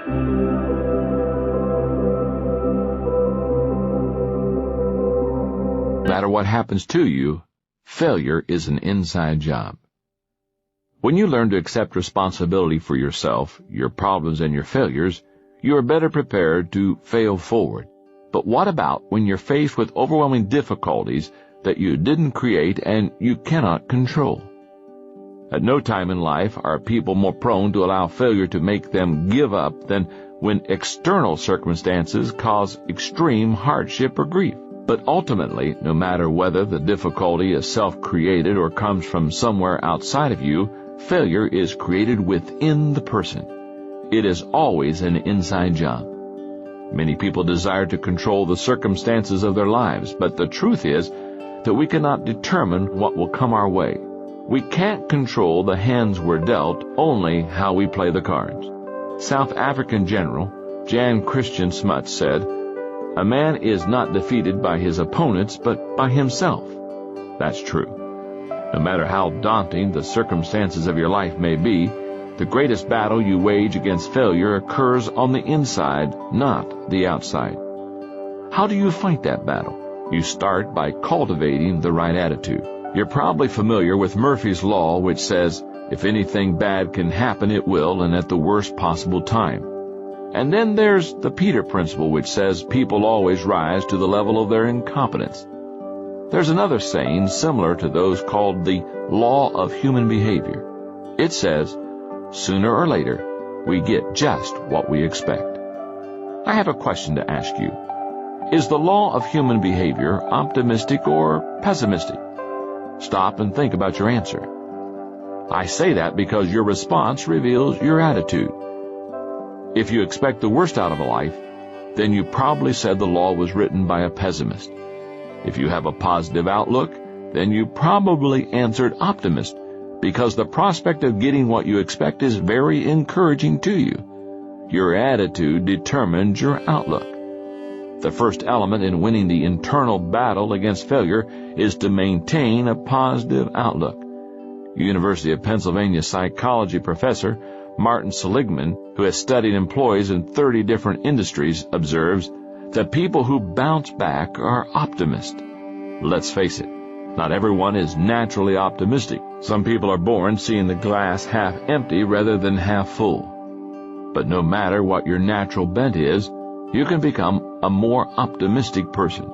No matter what happens to you, failure is an inside job. When you learn to accept responsibility for yourself, your problems, and your failures, you are better prepared to fail forward. But what about when you're faced with overwhelming difficulties that you didn't create and you cannot control? At no time in life are people more prone to allow failure to make them give up than when external circumstances cause extreme hardship or grief. But ultimately, no matter whether the difficulty is self-created or comes from somewhere outside of you, failure is created within the person. It is always an inside job. Many people desire to control the circumstances of their lives, but the truth is that we cannot determine what will come our way. We can't control the hands we're dealt, only how we play the cards. South African General Jan Christian Smuts said, "A man is not defeated by his opponents, but by himself." That's true. No matter how daunting the circumstances of your life may be, the greatest battle you wage against failure occurs on the inside, not the outside. How do you fight that battle? You start by cultivating the right attitude. You're probably familiar with Murphy's Law, which says, if anything bad can happen, it will, and at the worst possible time. And then there's the Peter Principle, which says people always rise to the level of their incompetence. There's another saying similar to those called the Law of Human Behavior. It says, sooner or later, we get just what we expect. I have a question to ask you. Is the law of human behavior optimistic or pessimistic? Stop and think about your answer. I say that because your response reveals your attitude. If you expect the worst out of a life, then you probably said the law was written by a pessimist. If you have a positive outlook, then you probably answered optimist, because the prospect of getting what you expect is very encouraging to you. Your attitude determines your outlook. The first element in winning the internal battle against failure is to maintain a positive outlook. University of Pennsylvania psychology professor Martin Seligman, who has studied employees in 30 different industries, observes that people who bounce back are optimists. Let's face it, not everyone is naturally optimistic. Some people are born seeing the glass half empty rather than half full. But no matter what your natural bent is, you can become a more optimistic person.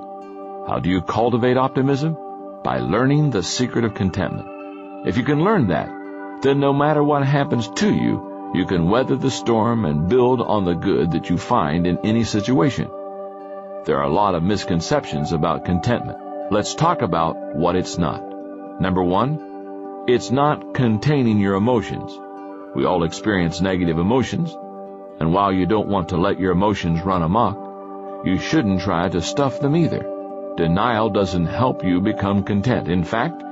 How do you cultivate optimism? By learning the secret of contentment. If you can learn that, then no matter what happens to you, you can weather the storm and build on the good that you find in any situation. There are a lot of misconceptions about contentment. Let's talk about what it's not. Number one, it's not containing your emotions. We all experience negative emotions, and while you don't want to let your emotions run amok, you shouldn't try to stuff them either. Denial doesn't help you become content. In fact,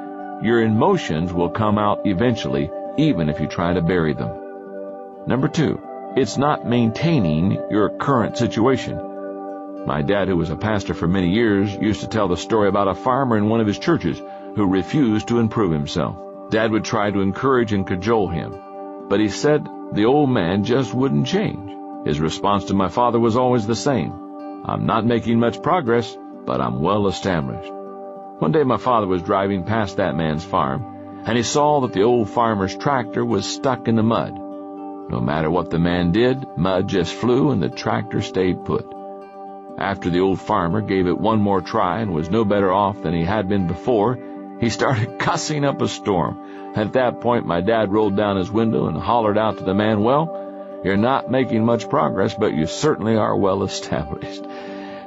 your emotions will come out eventually, even if you try to bury them. Number two, it's not maintaining your current situation. My dad, who was a pastor for many years, used to tell the story about a farmer in one of his churches who refused to improve himself. Dad would try to encourage and cajole him, but he said the old man just wouldn't change. His response to my father was always the same. I'm not making much progress, but I'm well established. One day my father was driving past that man's farm, and he saw that the old farmer's tractor was stuck in the mud. No matter what the man did, mud just flew and the tractor stayed put. After the old farmer gave it one more try and was no better off than he had been before, he started cussing up a storm. At that point, my dad rolled down his window and hollered out to the man, "Well, you're not making much progress, but you certainly are well established."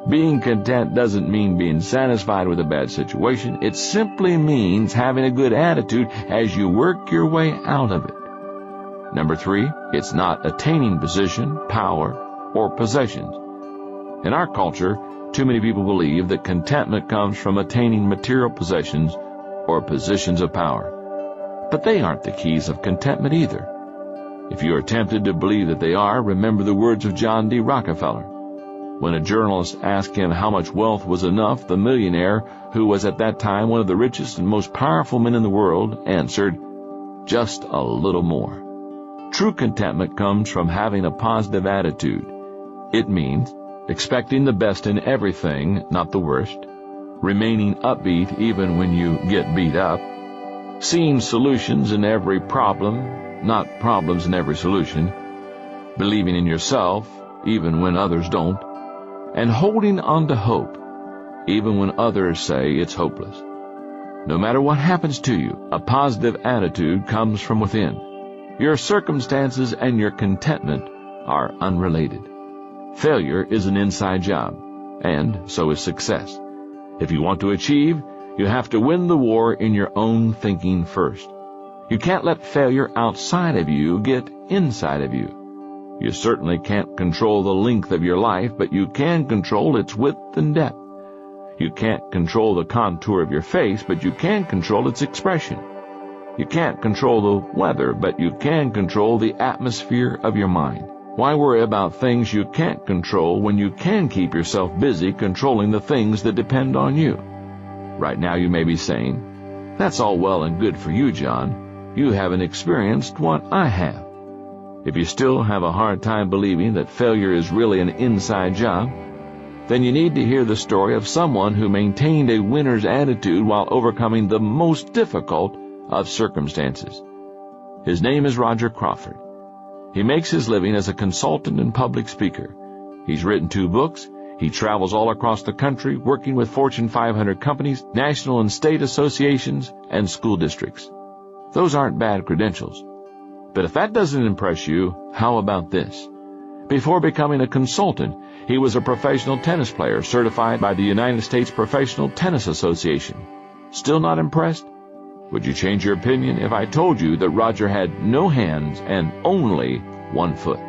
Being content doesn't mean being satisfied with a bad situation. It simply means having a good attitude as you work your way out of it. Number three, it's not attaining position, power, or possessions. In our culture, too many people believe that contentment comes from attaining material possessions or positions of power. But they aren't the keys of contentment either. If you are tempted to believe that they are, remember the words of John D. Rockefeller. When a journalist asked him how much wealth was enough, the millionaire, who was at that time one of the richest and most powerful men in the world, answered, "Just a little more." True contentment comes from having a positive attitude. It means expecting the best in everything, not the worst, remaining upbeat even when you get beat up, seeing solutions in every problem, not problems in every solution, believing in yourself even when others don't, and holding on to hope even when others say it's hopeless. No matter what happens to you, a positive attitude comes from within. Your circumstances and your contentment are unrelated. Failure is an inside job, and so is success. If you want to achieve, you have to win the war in your own thinking first. You can't let failure outside of you get inside of you. You certainly can't control the length of your life, but you can control its width and depth. You can't control the contour of your face, but you can control its expression. You can't control the weather, but you can control the atmosphere of your mind. Why worry about things you can't control when you can keep yourself busy controlling the things that depend on you? Right now you may be saying, "That's all well and good for you, John. You haven't experienced what I have." If you still have a hard time believing that failure is really an inside job, then you need to hear the story of someone who maintained a winner's attitude while overcoming the most difficult of circumstances. His name is Roger Crawford. He makes his living as a consultant and public speaker. He's written 2 books. He travels all across the country, working with Fortune 500 companies, national and state associations, and school districts. Those aren't bad credentials. But if that doesn't impress you, how about this? Before becoming a consultant, he was a professional tennis player certified by the United States Professional Tennis Association. Still not impressed? Would you change your opinion if I told you that Roger had no hands and only 1 foot?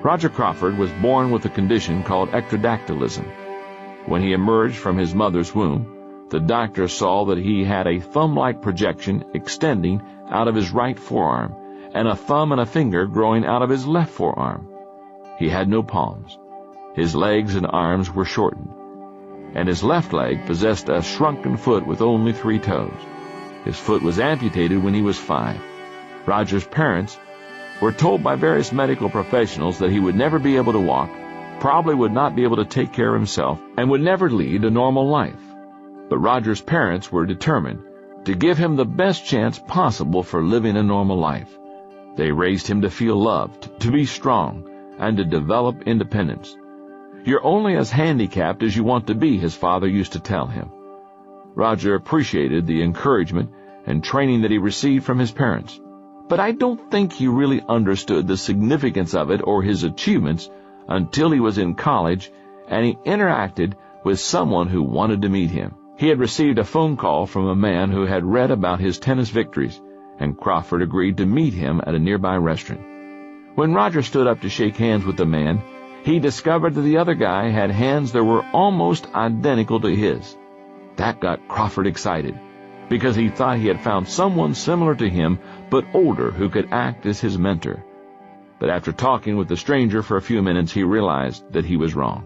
Roger Crawford was born with a condition called ectrodactylism. When he emerged from his mother's womb, the doctor saw that he had a thumb-like projection extending out of his right forearm and a thumb and a finger growing out of his left forearm. He had no palms. His legs and arms were shortened, and his left leg possessed a shrunken foot with only 3 toes. His foot was amputated when he was 5. Roger's parents were told by various medical professionals that he would never be able to walk, probably would not be able to take care of himself, and would never lead a normal life. But Roger's parents were determined to give him the best chance possible for living a normal life. They raised him to feel loved, to be strong, and to develop independence. "You're only as handicapped as you want to be," his father used to tell him. Roger appreciated the encouragement and training that he received from his parents, but I don't think he really understood the significance of it or his achievements until he was in college and he interacted with someone who wanted to meet him. He had received a phone call from a man who had read about his tennis victories, and Crawford agreed to meet him at a nearby restaurant. When Roger stood up to shake hands with the man, he discovered that the other guy had hands that were almost identical to his. That got Crawford excited, because he thought he had found someone similar to him, but older, who could act as his mentor. But after talking with the stranger for a few minutes, he realized that he was wrong.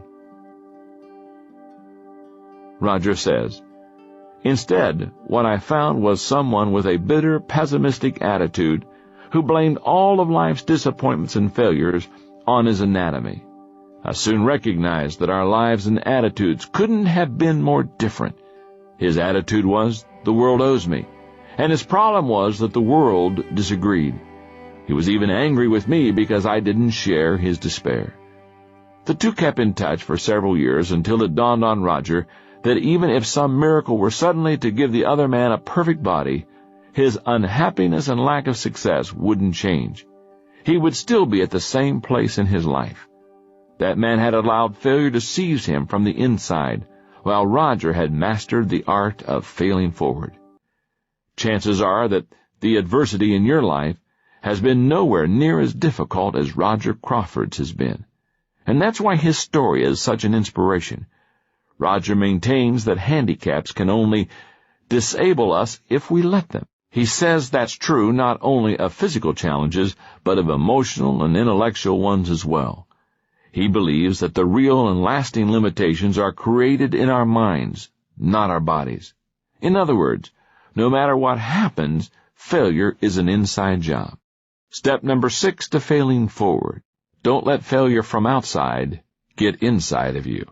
Roger says, "Instead, what I found was someone with a bitter, pessimistic attitude who blamed all of life's disappointments and failures on his anatomy. I soon recognized that our lives and attitudes couldn't have been more different. His attitude was, the world owes me, and his problem was that the world disagreed. He was even angry with me because I didn't share his despair." The two kept in touch for several years until it dawned on Roger that even if some miracle were suddenly to give the other man a perfect body, his unhappiness and lack of success wouldn't change. He would still be at the same place in his life. That man had allowed failure to seize him from the inside, while Roger had mastered the art of failing forward. Chances are that the adversity in your life has been nowhere near as difficult as Roger Crawford's has been. And that's why his story is such an inspiration. Roger maintains that handicaps can only disable us if we let them. He says that's true not only of physical challenges, but of emotional and intellectual ones as well. He believes that the real and lasting limitations are created in our minds, not our bodies. In other words, no matter what happens, failure is an inside job. Step number 6 to failing forward. Don't let failure from outside get inside of you.